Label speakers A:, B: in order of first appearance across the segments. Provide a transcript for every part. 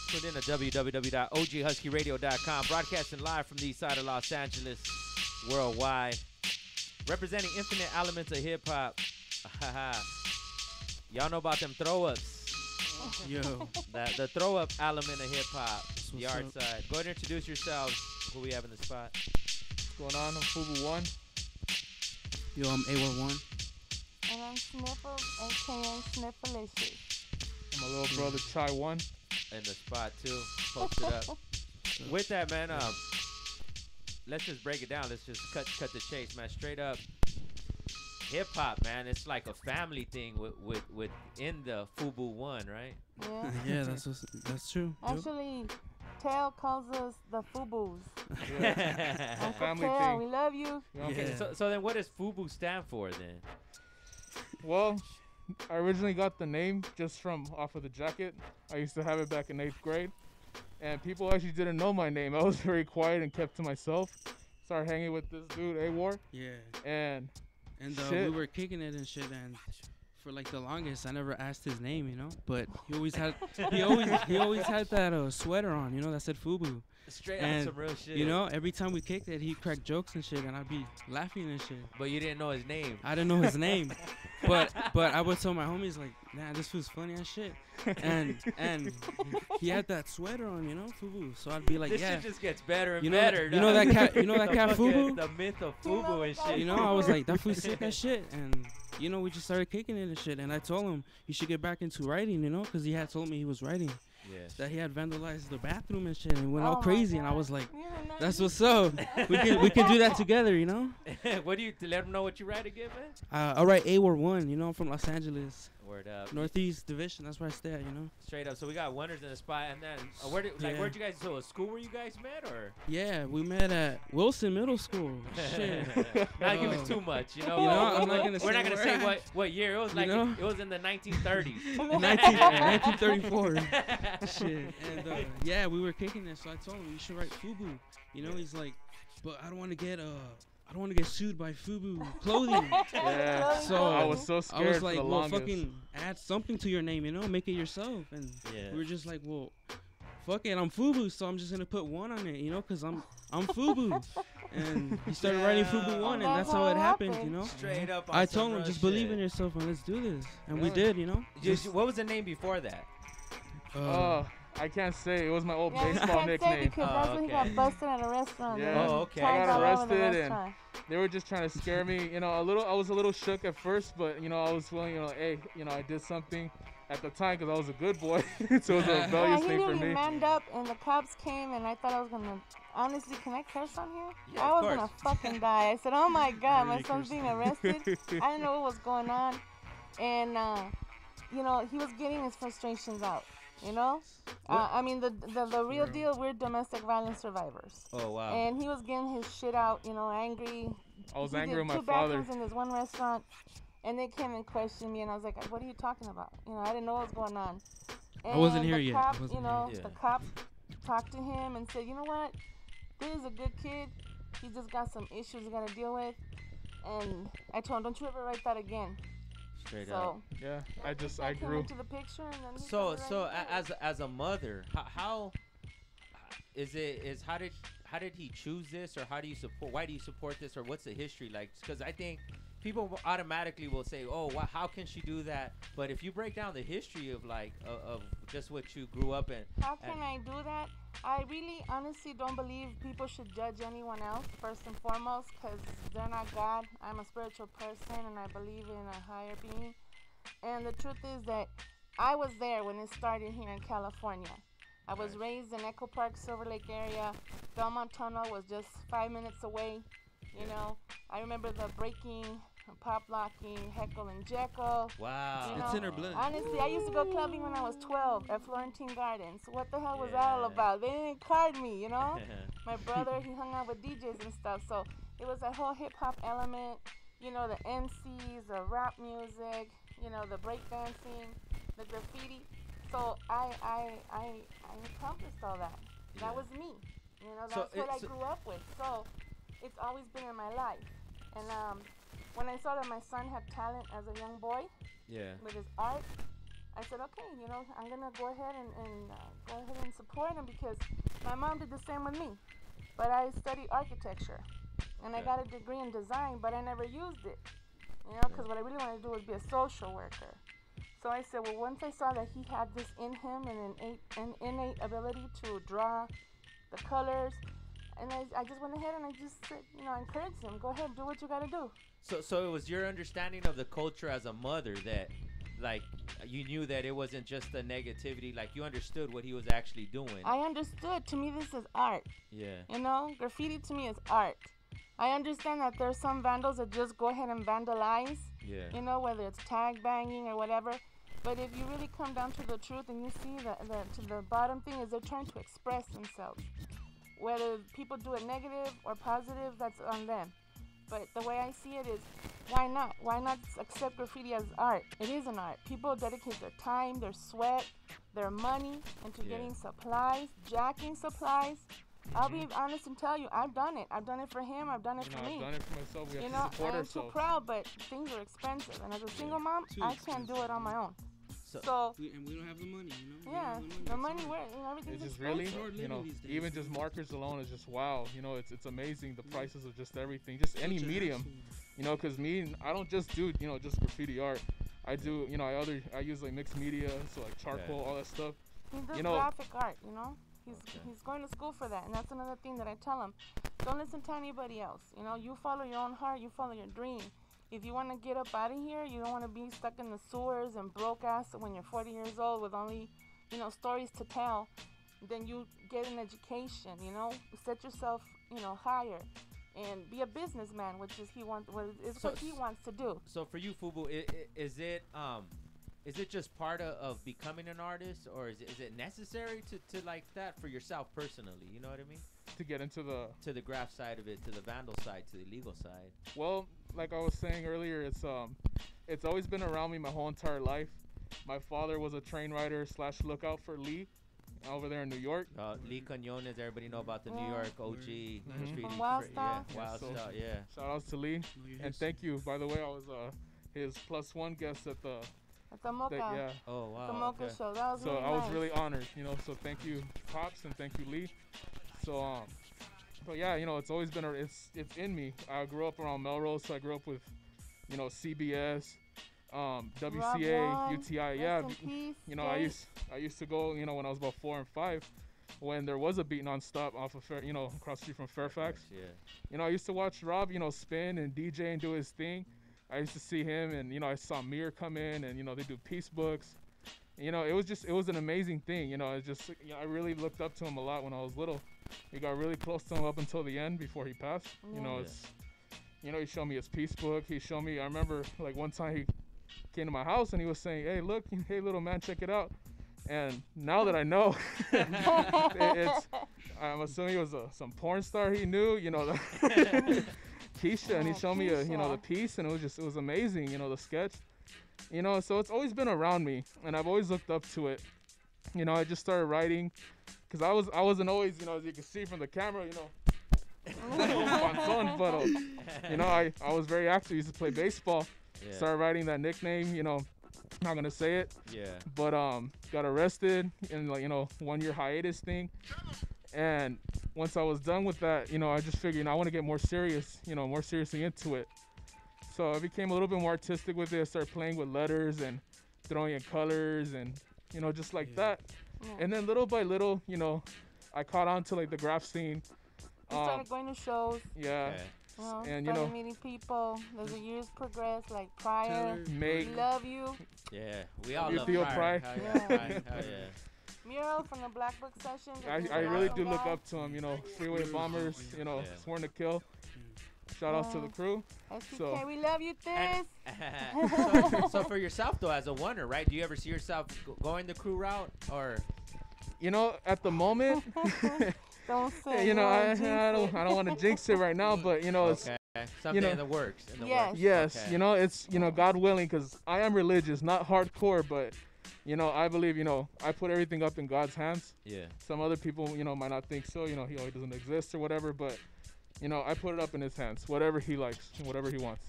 A: Tuned in to www.oghuskyradio.com. Broadcasting live from the east side of Los Angeles, worldwide. Representing infinite elements of hip-hop. Y'all know about them throw-ups.
B: Yo.
A: The throw-up element of hip-hop. The art
B: up?
A: side. Go ahead and introduce yourselves. Who we have in the spot?
C: What's going on? I'm Fubu 1.
B: Yo, I'm A1.
D: And I'm Sniffles, aka Sniffalicious.
C: I'm my little brother Chai 1.
A: In the spot, too. Posted up. With that, man, let's just break it down. Let's just cut the chase, man. Straight up. Hip-hop, man, it's like a family thing within the Fubu 1, right?
D: Yeah.
B: Yeah, that's true.
D: Actually, Tail calls us the Fubus.
C: Yeah.
D: Uncle
C: family
D: Tail,
C: thing.
D: we love you.
A: Okay,
B: Yeah.
A: so then what does Fubu stand for then?
C: Well, I originally got the name just from off of the jacket. I used to have it back in 8th grade. And people actually didn't know my name. I was very quiet and kept to myself. Started hanging with this dude, A-War.
B: Yeah.
C: And
B: And we
C: shit.
B: were kicking it and shit, and for like the longest, I never asked his name, you know. But he always had that sweater on, you know, that said Fubu.
A: Straight
B: And,
A: out some real shit.
B: You know, every time we kicked it, he'd crack jokes and shit, and I'd be laughing and shit.
A: But you didn't know his name.
B: I didn't know his name, but I would tell my homies like, nah, this was funny as shit, and he had that sweater on, you know, Fubu. So I'd be like,
A: This
B: yeah,
A: shit just gets better and
B: you know,
A: better.
B: you know that cat, you know that cat Fubu.
A: The myth of Fubu and shit.
B: You know, I was like, that fool's sick as shit, and you know, we just started kicking it and shit. And I told him you should get back into writing, you know, because he had told me he was writing.
A: Yes.
B: That he had vandalized the bathroom and shit and went
D: Oh
B: all
D: my
B: crazy, and I
D: God.
B: was like,
D: You didn't know
B: that's
D: you-
B: what's up. we can do that together, you know.
A: What do you let them know what you write again, man?
B: All right, A1, you know, I'm from Los Angeles,
A: Word up.
B: Northeast Division. That's where I stay at, you know.
A: Straight up. So we got wonders in the spot, and then where'd
B: Yeah.
A: you guys? So a school where you guys met, or?
B: Yeah, we met at Wilson Middle School. Shit.
A: Not give it too much, you know.
B: You know, I'm not gonna
A: We're
B: say
A: not gonna
B: where
A: say
B: at.
A: what year. It was like
B: know?
A: it was in the 1930s.
B: 1934. Shit. And yeah, we were kicking it, so I told him you should write Fubu. You know, he's like, but I don't want to get sued by Fubu clothing.
C: yeah.
B: So
C: I was so scared
B: I was
C: for
B: like,
C: the
B: well,
C: longest.
B: fucking add something to your name, you know, make it yourself. And
A: Yeah.
B: we were just like, well, fuck it, I'm Fubu, so I'm just gonna put 1 on it, you know, cause I'm Fubu. And he started writing Fubu 1, and that's how it happened, you know.
A: Straight up.
B: I told him, just believe in yourself and let's do this, and we
C: Yeah.
B: did, you know.
A: What was the name before that?
C: I can't say. It was my old
D: Yeah, we
C: baseball
D: can't say
C: nickname.
D: because that's when he got
A: okay.
D: busted at a restaurant.
C: Yeah.
D: man.
A: Oh, okay.
D: Tagged
C: I got
D: all over the
C: arrested and-
D: restaurant.
C: They were just trying to scare me, you know, I was a little shook at first, but, you know, I was feeling, you know, hey, you know, I did something at the time because I was a good boy. So it was a
D: Yeah,
C: rebellious
D: he
C: thing for
D: literally
C: me.
D: manned up, and the cops came, and I thought I was gonna honestly connect curse on here.
A: Yeah,
D: I
A: of
D: was gonna
A: course.
D: fucking die. I said, "Oh my God, my
B: Really
D: son's
B: cursed.
D: being arrested." I didn't know what was going on, and you know, he was getting his frustrations out. You know, I mean, the real deal. We're domestic violence survivors,
A: Oh wow.
D: and he was getting his shit out. You know, angry.
C: I was
D: He
C: angry
D: did
C: with my
D: 2
C: father.
D: bathrooms in this one restaurant, and they came and questioned me, and I was like, "What are you talking about?" You know, I didn't know what was going on.
B: I wasn't
D: And
B: here
D: the
B: yet.
D: Cop,
B: I wasn't
D: you know,
A: here.
D: the
A: Yeah.
D: cop talked to him and said, "You know what? This is a good kid. He's just got some issues he's gotta deal with." And I told him, "Don't you ever write that again."
A: Straight up.
D: So
C: Yeah, I
D: came
C: grew.
D: into the picture, and then he
A: So
D: started writing it.
A: as a mother, how how did he choose this, or how do you support? Why do you support this, or what's the history like? Because I think people automatically will say, "Oh, how can she do that?" But if you break down the history of like of just what you grew up in,
D: How can I do that? I really honestly don't believe people should judge anyone else first and foremost, because they're not God. I'm a spiritual person and I believe in a higher being. And the truth is that I was there when it started here in California. I was raised in Echo Park, Silver Lake area. Belmont Tunnel was just 5 minutes away. You know, I remember the breaking, pop locking, Heckle and Jekyll.
A: wow,
D: You
B: It's
D: know,
B: in her blood.
D: Honestly, I used to go clubbing when I was 12 at Florentine Gardens. What the hell was that all
A: Yeah.
D: about? They didn't card me, you know? My brother, he hung out with DJs and stuff. So it was a whole hip hop element, you know, the MCs, the rap music, you know, the breakdancing, the graffiti. So I accomplished all that.
A: Yeah.
D: That was me. You know,
A: So
D: that's what I
A: it's-
D: grew up with. So it's always been in my life. And when I saw that my son had talent as a young boy
A: yeah,
D: with his art, I said, okay, I'm gonna go ahead and support him because my mom did the same with me. But I studied architecture, and I got a degree in design, but I never used it. Because what I really wanted to do was be a social worker. So I said, well, once I saw that he had this in him and an innate ability to draw the colors, and I just went ahead and I just said, I encouraged him, go ahead, do what you got to do.
A: So it was your understanding of the culture as a mother that, like, you knew that it wasn't just the negativity, like you understood what he was actually doing.
D: I understood. To me, this is art.
A: Yeah.
D: Graffiti to me is art. I understand that there's some vandals that just go ahead and vandalize, whether it's tag banging or whatever. But if you really come down to the truth and you see that to the bottom thing is they're trying to express themselves. Whether people do it negative or positive, that's on them. But the way I see it is, why not? Why not accept graffiti as art? It is an art. People dedicate their time, their sweat, their money into getting supplies, jacking supplies. I'll be honest and tell you, I've done it. I've done it for him. I've done it for me.
C: I've done it for myself. We have to support ourselves.
D: I'm too proud, but things are expensive. And as a single mom, I can't do it on my own. So
B: we don't have the money,
D: Yeah, the money, everything's
C: it's just
D: expensive.
C: really, even just markers alone is just wow. It's amazing the prices of just everything, just any medium. Because I don't just do just graffiti art. I do I use like mixed media, so like charcoal, all that stuff.
D: He does graphic art, He's going to school for that, and that's another thing that I tell him. Don't listen to anybody else. You follow your own heart, you follow your dream. If you want to get up out of here, you don't want to be stuck in the sewers and broke ass when you're 40 years old with only, stories to tell. Then you get an education, set yourself, higher, and be a businessman, which is what he wants to do.
A: So for you, Fubu, is it just part of becoming an artist, or is it necessary to like that for yourself personally? You know what I mean?
C: To get into
A: the graff side of it, to the vandal side, to the illegal side.
C: Well, like I was saying earlier, it's always been around me my whole entire life. My father was a train rider / lookout for Lee over there in New York.
A: Lee Quinones, everybody know about the New York OG graffiti.
D: Wild Style.
A: Wild Style,
C: Shout outs to Lee, and thank you. By the way, I was his +1 guest at the
D: Mocha.
A: Oh wow.
D: The Mocha show. That was really
C: I was
D: nice.
C: really honored, So thank you, Pops, and thank you, Lee. So yeah, it's always been it's in me. I grew up around Melrose, so I grew up with, CBS, WCA, UTI. Yeah, I used to go, when I was about 4 and 5, when there was a beat non-stop off of across the street from Fairfax.
A: Yeah.
C: I used to watch Rob, spin and DJ and do his thing. I used to see him, and I saw Mir come in, and they do peace books. It was an amazing thing. I really looked up to him a lot when I was little. We got really close to him up until the end before he passed. He showed me his peace book. He showed me. I remember like one time he came to my house and he was saying, "Hey, look, hey little man, check it out." And now that I know, I'm assuming it was some porn star he knew. Keisha, and he showed me the piece, and it was amazing. The sketch. So it's always been around me, and I've always looked up to it. I just started writing, because I wasn't always, as you can see from the camera, I was very active. I used to play baseball.
A: Yeah.
C: Started writing that nickname, not gonna say it.
A: Yeah.
C: But got arrested in 1 year hiatus thing. And once I was done with that, I just figured I want to get more serious, more seriously into it. So I became a little bit more artistic with it. I started playing with letters and throwing in colors and, just like that.
D: Yeah.
C: And then little by little, I caught on to like the graff scene.
D: You started going to shows.
C: Yeah.
A: Okay.
C: And
D: started meeting people. As the years progressed, like Pryor,
C: Make.
D: Love You.
A: Yeah, we all
C: You
A: love
C: feel
A: Pryor.
C: Pryor?
A: Hell yeah. Hell yeah.
D: Mural from the Black Book session.
C: I really do look up to him, Freeway Bombers, Sworn to Kill. Shout outs to the crew.
D: STK, we love you, This.
A: So for yourself though, as a wonder, right? Do you ever see yourself going the crew route, or?
C: At the moment,
D: Don't say.
C: I don't want to jinx it right now, but it's
A: something in the works.
C: Yes,
A: Okay.
C: it's God willing, because I am religious, not hardcore, but I believe I put everything up in God's hands.
A: Yeah.
C: Some other people might not think so, he doesn't exist or whatever, but I put it up in his hands, whatever he likes, whatever he wants.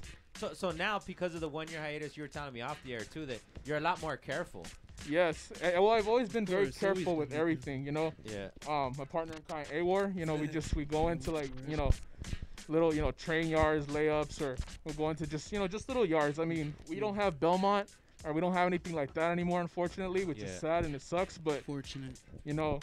A: So now, because of the 1 year hiatus, you were telling me off the air too that you're a lot more careful.
C: Yes. Well, I've always been very
B: course, always
C: careful with
B: been, yeah.
C: everything, you know.
A: Yeah.
C: My partner in crime, Awar, you know, we go into like,
B: Right.
C: you know, little, you know, train yards, layups, or we'll go into just, you know, just little yards. I mean, we don't have Belmont, or we don't have anything like that anymore, unfortunately, which is
A: Yeah.
C: sad and it sucks. But
B: Fortunate.
C: you know,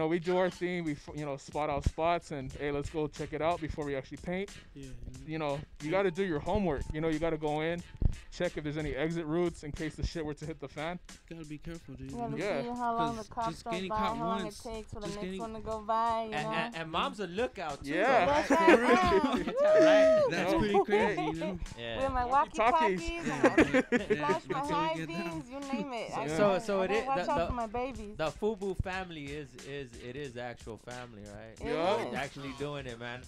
C: we do our thing. We, you know, spot out spots and hey, let's go check it out before we actually paint.
B: Yeah.
C: You know, you got to do your homework. You know, you got to go in, check if there's any exit routes in case the shit were to hit the fan.
B: Gotta be careful, dude.
D: You gotta
C: Yeah.
D: see how long the
B: 'Cause
D: cops
B: just
D: don't
B: getting
D: by,
B: caught
D: how long it
B: once,
D: takes for the
B: just
D: next
B: getting-
D: one to go by, you know?
A: And mom's a lookout too.
C: Yeah.
A: though,
D: That's
A: right?
D: right.
A: Right.
B: That's
C: No.
B: pretty crazy, you know.
A: Yeah.
D: With my
C: Walkie-talkies.
D: walkie-talkies and I flash my
B: That's how
D: high
B: we get down.
D: beams, you name it. I
C: So-
D: gotta-
A: so
D: I
A: it
D: gotta
A: is-
D: watch
A: the-
D: out
A: the-
D: for my babies.
A: The Fubu family is actual family, right?
D: It
C: Yeah.
D: is.
A: Actually doing it, man.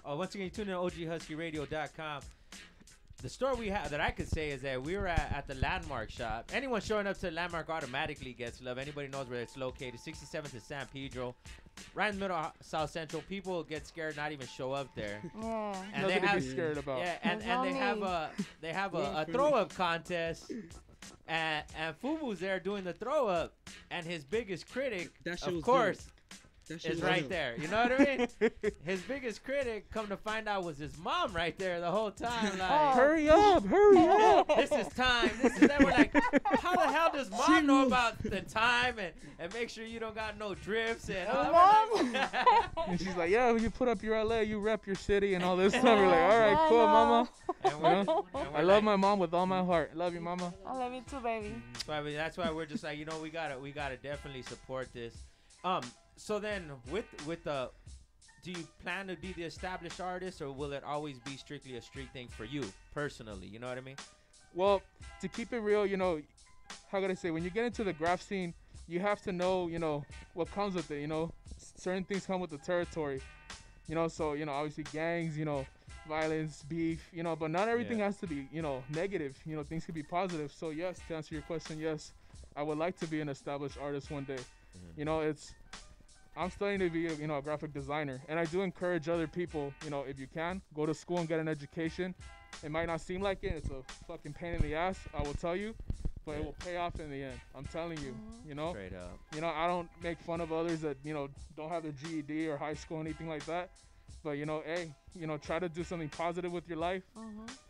A: Once again, you tune in to OGHuskyRadio.com. The story we have that I could say is that we were at the Landmark shop. Anyone showing up to the Landmark automatically gets love. Anybody knows where it's located. 67th to San Pedro. Right in the middle of South Central. People get scared, not even show up there.
D: Yeah.
A: And
C: Nothing
A: they
C: to
A: have,
C: be scared about.
A: yeah, and
D: There's no
A: they have
D: need.
A: a throw up contest. And Fubu's there doing the throw up, and his biggest critic,
B: That shit
A: of
B: was
A: course,
B: That shit
A: is
B: was
A: right
B: dope.
A: there. You know what I mean? His biggest critic, come to find out, was his mom right there the whole time. Like,
C: Hurry up, hurry up.
A: this is time. This is that. We're like, how the hell does mom know about the time and make sure you don't got no drifts and all that?
C: And she's like, yeah, when you put up your LA, you rep your city and all this stuff. We're like, all right, cool, mama.
A: And we're-
C: You know?
A: and we're
C: I love
A: like-
C: my mom with all my heart. Love you, mama.
D: I love you too, baby.
A: So I mean, that's why we're just like, you know, we gotta definitely support this. So then with the, do you plan to be the established artist, or will it always be strictly a street thing for you personally? You know what I mean?
C: Well, to keep it real, you know, how can I say, when you get into the graph scene, you have to know, you know, what comes with it, you know. Certain things come with the territory, you know, so, you know, obviously gangs, you know, violence, beef, you know, but not everything
A: Yeah.
C: has to be, you know, negative, you know, things can be positive. So yes, to answer your question, yes, I would like to be an established artist one day. You know, I'm studying to be, you know, a graphic designer, and I do encourage other people, you know, if you can, go to school and get an education. It might not seem like it, it's a fucking pain in the ass, I will tell you, but it will pay off in the end. I'm telling you, you know.
A: Straight up.
C: You know, I don't make fun of others that, you know, don't have their GED or high school or anything like that. But, you know, hey, you know, try to do something positive with your life,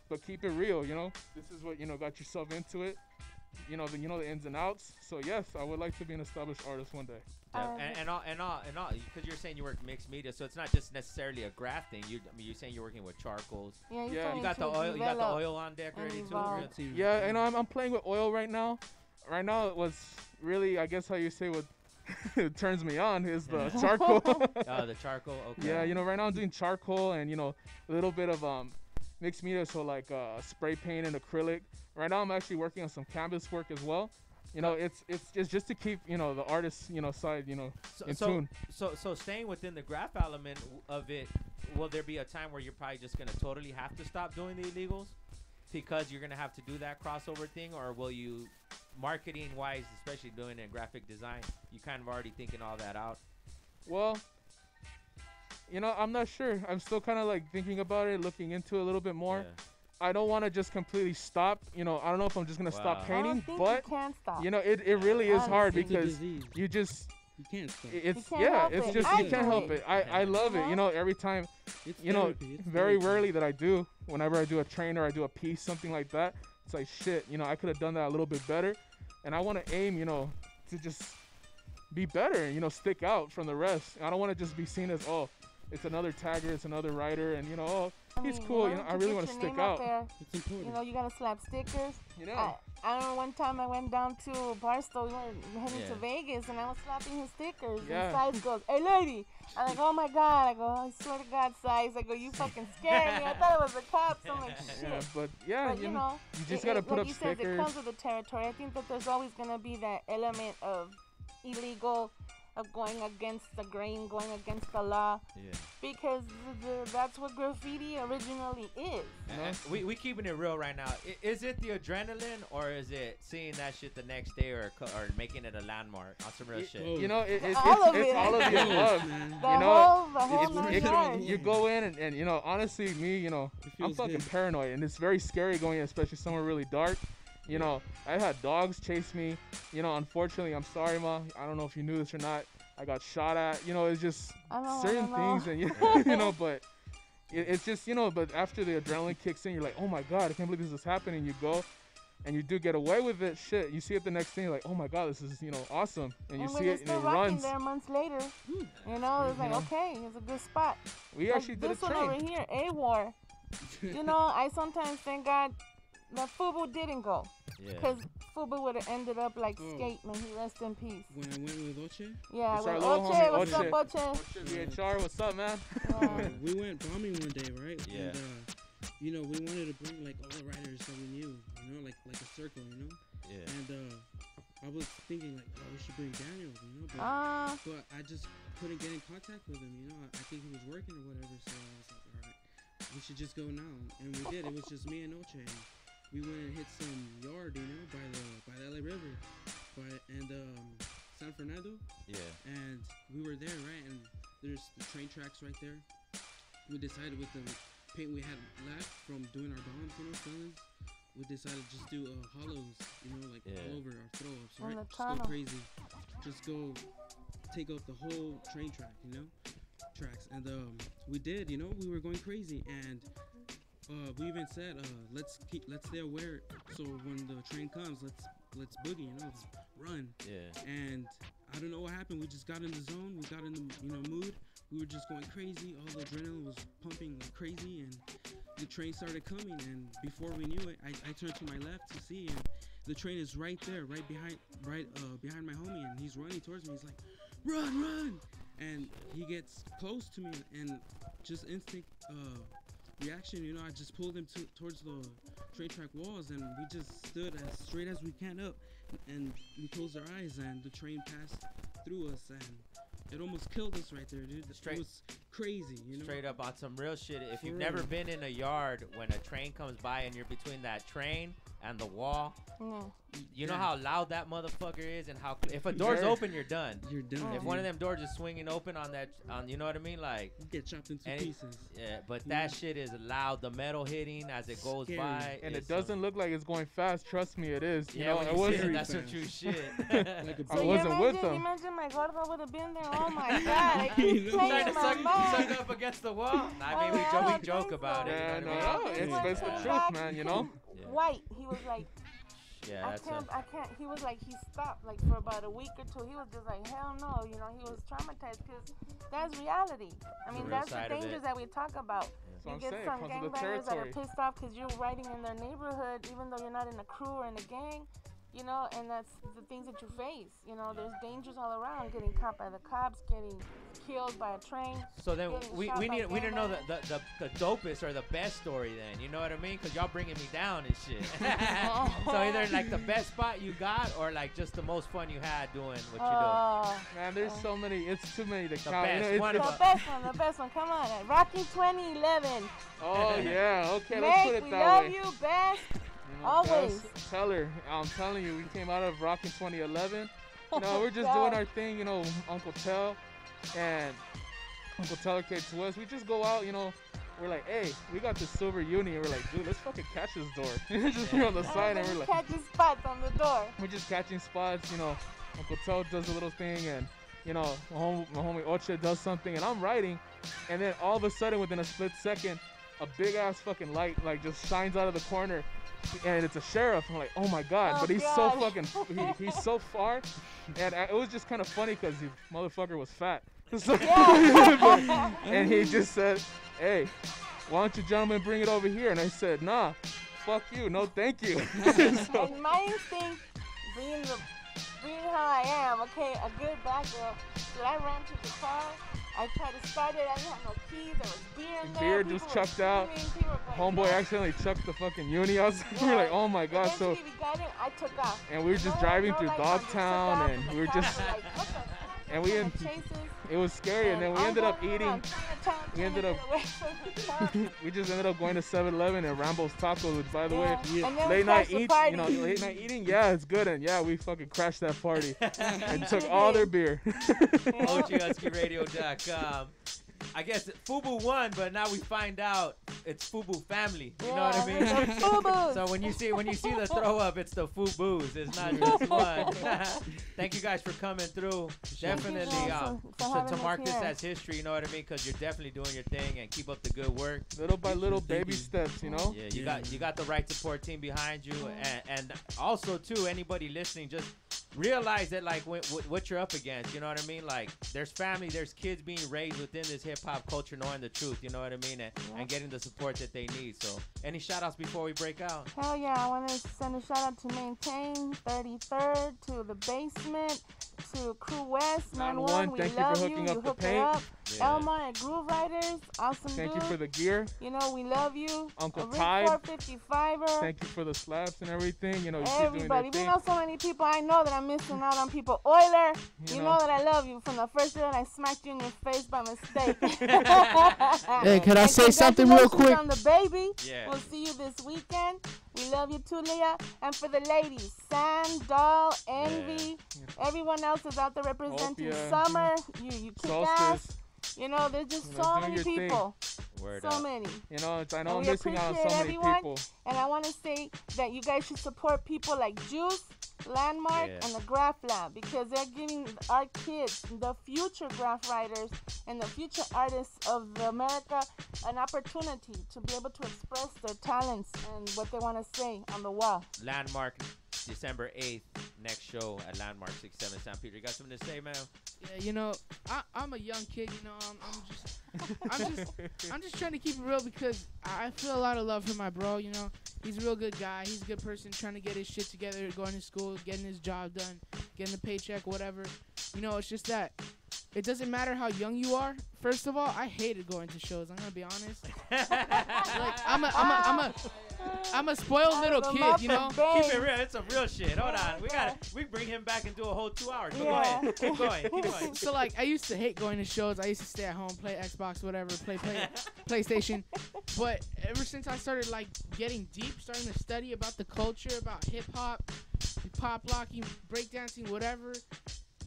C: but keep it real, you know. This is what, you know, got yourself into it. You know, the ins and outs. So yes, I would like to be an established artist one day.
A: Yeah, and all, because you're saying you work mixed media, so it's not just necessarily a graph thing. You're saying you're working with charcoals.
D: Yeah,
C: Yeah.
D: told
A: You
D: me
A: got the
D: to
A: oil. You got the
D: develop.
A: oil on deck
D: and
A: already too.
D: evolve.
A: Really?
C: Yeah, and I'm playing with oil right now. Right now, it was really, I guess how you say what turns me on is the charcoal.
A: Oh, the charcoal. Okay.
C: Yeah, you know, right now I'm doing charcoal and, you know, a little bit of mixed media, so like spray paint and acrylic. Right now I'm actually working on some canvas work as well. You know, it's just to keep, you know, the artist, you know, side, you know, in tune.
A: So staying within the graph element of it, will there be a time where you're probably just gonna totally have to stop doing the illegals because you're gonna have to do that crossover thing, or will you, marketing wise, especially doing it in graphic design, you kind of already thinking all that out?
C: Well, you know, I'm not sure. I'm still kind of like thinking about it, looking into it a little bit more.
A: Yeah.
C: I don't want to just completely stop. You know, I don't know if I'm just gonna
A: Wow.
C: stop
D: I
C: painting,
D: don't think
C: but
D: you can stop.
C: you know, it really is hard
D: Honestly.
B: It's a
C: because
B: disease.
C: you just
B: You can't stop.
C: it's
D: can't
C: yeah,
D: help
C: it's
D: it.
C: just
D: I
C: you can't
D: do
C: help
D: it.
C: it. I love it. You know, every time,
B: It's
C: you know,
B: therapy. It's
C: very
B: therapy.
C: rarely that I do. Whenever I do a train or I do a piece, something like that, it's like shit. You know, I could have done that a little bit better, and I want to aim, you know, to just be better and, you know, stick out from the rest. I don't want to just be seen as, oh, it's another tagger, it's another writer, and, you know, oh,
D: I
C: he's
D: mean,
C: cool.
D: in
C: You know,
D: order
C: I really
D: get
C: want to
D: your
C: stick
D: name
C: out.
D: there,
B: It's important.
D: you know, you gotta slap stickers.
C: You know.
D: I don't know, one time I went down to Barstow, we were heading
A: Yeah.
D: to Vegas, and I was slapping his stickers.
C: Yeah.
D: And Size goes, "Hey, lady." I'm like, "Oh my God." I go, "I swear to God, Size." I go, "You fucking scared me. I thought it was the cops." I'm like, "Shit."
C: Yeah, but yeah,
D: But, you know,
C: you just gotta put
D: like
C: up
D: you said, it
C: stickers.
D: comes with the territory. I think that there's always gonna be that element of illegal, of going against the grain, going against the law,
A: Yeah.
D: because that's what graffiti originally is.
A: We keeping it real right now. Is it the adrenaline, or is it seeing that shit the next day, or making it a landmark on some real shit?
C: You know, it's
D: All of
C: it's
D: it.
C: all of the above.
B: man.
D: The
C: You know,
D: whole
C: It's-
D: nine
C: it-
D: yards.
C: you go in and, you know, honestly, me, you know,
B: It
C: I'm
B: feels
C: fucking
B: good.
C: paranoid, and it's very scary going in, especially somewhere really dark. You know, I had dogs chase me. You know, unfortunately, I'm sorry, Ma. I don't know if you knew this or not. I got shot at. You know, it's just certain things, and you know, but it's just, you know, but after the adrenaline kicks in, you're like, oh my God, I can't believe this is happening. You go, and you do get away with it. Shit, you see it the next thing, you're like, oh my God, this is, you know, awesome. And you see it, and it runs.
D: There months later, you know, it's like, okay, it's a good spot.
C: We actually did a train.
D: This one over here, A-War. You know, I sometimes thank God that Fubu didn't go. Because Fubu would have ended up like Skate, man. He rest in peace.
B: When I went with Oche?
D: Yeah,
C: with
D: Oche. What's up, Oche?
C: VHR, what's up, man?
B: We went bombing one day, right?
A: Yeah.
B: And, you know, we wanted to bring like all the riders that we knew, you know, like a circle, you know?
A: Yeah.
B: And I was thinking like, oh, we should bring Daniel, you know? But I just couldn't get in contact with him, you know? I think he was working or whatever, so I was like, all right, we should just go now. And we did. It was just me and Oche. We went and hit some yard, you know, by the LA River, and San Fernando. Yeah. And we were there, right? And there's the train tracks right there. We decided with the paint we had left from doing our bombs, you know, felons, we decided to just do hollows, you know, like all over our throw-ups, right? Just go crazy. Just go take out the whole train track, you know, tracks. And we did, you know, we were going crazy. And we even said, let's stay aware. So when the train comes, let's boogie, you know, let's run. Yeah. And I don't know what happened. We just got in the zone. We got in the, you know, mood. We were just going crazy. All the adrenaline was pumping like crazy, and the train started coming. And before we knew it, I turned to my left to see, and the train is right there, right behind my homie, and he's running towards me. He's like, run! And he gets close to me, and just instinct reaction, you know, I just pulled him towards the train track walls, and we just stood as straight as we can up, and we closed our eyes, and the train passed through us, and it almost killed us right there, dude. It was crazy, you know.
A: Straight up on some real shit. If you've never been in a yard when a train comes by and you're between that train and the wall, you know how loud that motherfucker is, and how if a door's open, you're done.
B: You're done.
A: If one of them doors is swinging open on that, you know what I mean, like
B: you get chopped into pieces.
A: Yeah, but that shit is loud. The metal hitting as it goes by,
C: and it doesn't look like it's going fast. Trust me, it is. You
A: yeah,
C: know,
A: when
C: I
A: you
C: was
A: see it, that's some true shit.
C: I wasn't with them.
D: Imagine my gordo would have been there. Oh my God! I keep playing in my mind.
A: Suck up against the wall. I mean, we joke about it.
C: Yeah, no, it's the truth, man. You know.
D: White. He was like.
A: Yeah,
D: I can't. He was like, he stopped like for about a week or two. He was just like, hell no, you know. He was traumatized because that's reality. I mean, that's the dangers that we talk about.
C: Yeah.
D: You get some gangbangers that are pissed off because you're riding in their neighborhood, even though you're not in a crew or in a gang. You know, and that's the things that you face. You know, there's dangers all around. Getting caught by the cops, getting killed by a train.
A: So then we need to know the dopest or the best story then. You know what I mean? Because y'all bringing me down and shit. So either like the best spot you got or like just the most fun you had doing what you do.
C: Man, there's so many. It's too many to count.
A: Best,
C: you know,
D: the best one. Come on, Rocky 2011.
C: Oh yeah, okay.
D: Meg,
C: let's put it
D: we
C: that
D: love
C: way.
D: you, best. Always.
C: Teller, I'm telling you, we came out of Rock in 2011. You know, we're just doing our thing, you know, Uncle Tell and Uncle Teller came to us. We just go out, you know, we're like, hey, we got this silver uni. And we're like, dude, let's fucking catch this door. Just here on the side, and we're like,
D: catching spots on the door.
C: We're just catching spots, you know. Uncle Tell does a little thing, and, you know, my homie Oche does something, and I'm riding, and then all of a sudden, within a split second, a big ass fucking light like just shines out of the corner, and it's a sheriff. I'm like, oh my God, but he's so fucking, he's so far, and it was just kind of funny because the motherfucker was fat. So, and he just said, hey, why don't you gentlemen bring it over here? And I said, nah, fuck you, no thank you.
D: So, and my instinct, being how I am, okay, a good black girl, so I ran to the car. I tried to start it. I didn't have no keys. There was beer in there.
C: Beer just chucked out. Homeboy accidentally chucked the fucking uni outside. We were like, oh my God. So
D: we got it. I took off.
C: And we were just driving through Dogtown, and we were just, and it was scary. And then we ended up eating. We just ended up going to 7-Eleven and Rambo's Tacos, which, by the way, late night eating, yeah, it's good. And yeah, we fucking crashed that party and took all their beer.
A: OGHuskeyRadio.com. I guess Fubu won, but now we find out it's Fubu family. You
D: Yeah,
A: know what I mean?
D: the Fubus.
A: So when you see the throw up, it's the Fubus. It's not just one. Thank you guys for coming through. Definitely to mark this as history. You know what I mean? Because you're definitely doing your thing and keep up the good work.
C: Little by little, baby steps. You know.
A: Yeah, you got the right support team behind you, and also too, anybody listening, just realize that like what you're up against. You know what I mean? Like there's family, there's kids being raised within this hip hop culture, knowing the truth. You know what I mean? And getting the support that they need. So any shout outs before we break out?
D: Hell yeah, I want to send a shout out to Maintain 33rd, to the Basement, to Crew West 91. We
C: thank
D: love
C: you for
D: you.
C: hooking
D: You
C: up the
D: hook it
C: paint.
D: up.
A: Yeah.
D: Elma at Groove Riders, awesome
C: Thank
D: dude.
C: you for the gear.
D: You know, we love you.
C: Uncle
D: Rick
C: Tide.
D: 455er.
C: Thank you for the slaps and everything. You know, you keep doing
D: Everybody,
C: your
D: we
C: thing.
D: know so many people. I know that I'm missing out on people. Euler, you know that I love you from the first day that I smacked you in your face by mistake.
E: Hey, can I say something real quick?
D: On the baby.
A: Yeah.
D: We'll see you this weekend. We love you too, Leah. And for the ladies, Sam, Doll, Envy, everyone else is out there representing
C: Opia.
D: Summer. You kick ass.
C: Solstice.
D: You know, there's just so
C: doing
D: many
C: your thing.
D: people.
A: Word
D: So
A: up.
D: many.
C: You know, I know I'm
D: we
C: missing out on so
D: appreciate
C: many
D: everyone.
C: people.
D: And I want to say that you guys should support people like Juice, Landmark, and the Graff Lab, because they're giving our kids, the future graph writers and the future artists of America, an opportunity to be able to express their talents and what they want to say on the wall.
A: Landmark, December 8th, next show at Landmark 67 San Pedro. You got something to say, man?
E: Yeah, you know, I'm a young kid. You know, I'm just trying to keep it real because I feel a lot of love for my bro. You know, he's a real good guy. He's a good person, trying to get his shit together, going to school, getting his job done, getting a paycheck, whatever. You know, it's just that it doesn't matter how young you are. First of all, I hated going to shows. I'm gonna be honest. Like I'm a spoiled little kid, you know.
A: Keep it real. It's some real shit. Hold on. We bring him back and do a whole 2 hours. But go ahead. Keep going.
E: So like, I used to hate going to shows. I used to stay at home, play Xbox, whatever, play PlayStation. But ever since I started like getting deep, starting to study about the culture, about hip hop, pop locking, breakdancing, whatever,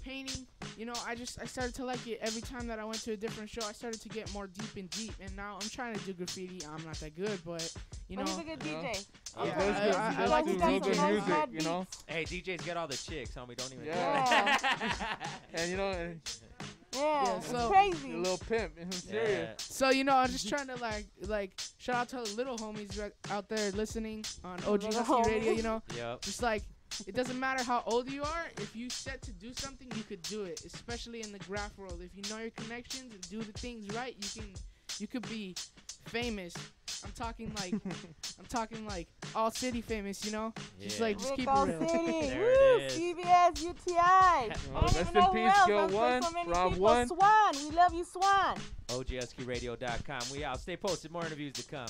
E: painting, you know, I started to like it. Every time that I went to a different show, I started to get more deep and deep. And now I'm trying to do graffiti. I'm not that good, but you know.
D: He's a good DJ.
C: I
E: like
C: do
E: to
C: real
E: dance
C: good
E: on
C: music,
E: mad
C: you know.
A: Hey, DJs get all the chicks, homie. Don't even.
C: Yeah. And you know.
D: Yeah,
E: so
D: it's crazy.
C: A little pimp. I'm serious.
E: So you know, I'm just trying to like shout out to the little homies out there listening on OG Huskey Radio. You know, just like. It doesn't matter how old you are. If you set to do something, you could do it. Especially in the graph world. If you know your connections and do the things right, you could be famous. I'm talking like all city famous, you know.
A: Yeah.
E: Just keep it
D: all
E: real.
D: City.
A: There
D: Woo,
A: it is.
D: CBS, UTI. I don't
C: Rest
D: even
C: in
D: know who
C: peace,
D: else.
C: Gil
D: I'm
C: One,
D: so many
C: Rob
D: people.
C: One.
D: Swan, we love you, Swan.
A: OGHuskeyRadio.com. We out. Stay posted. More interviews to come.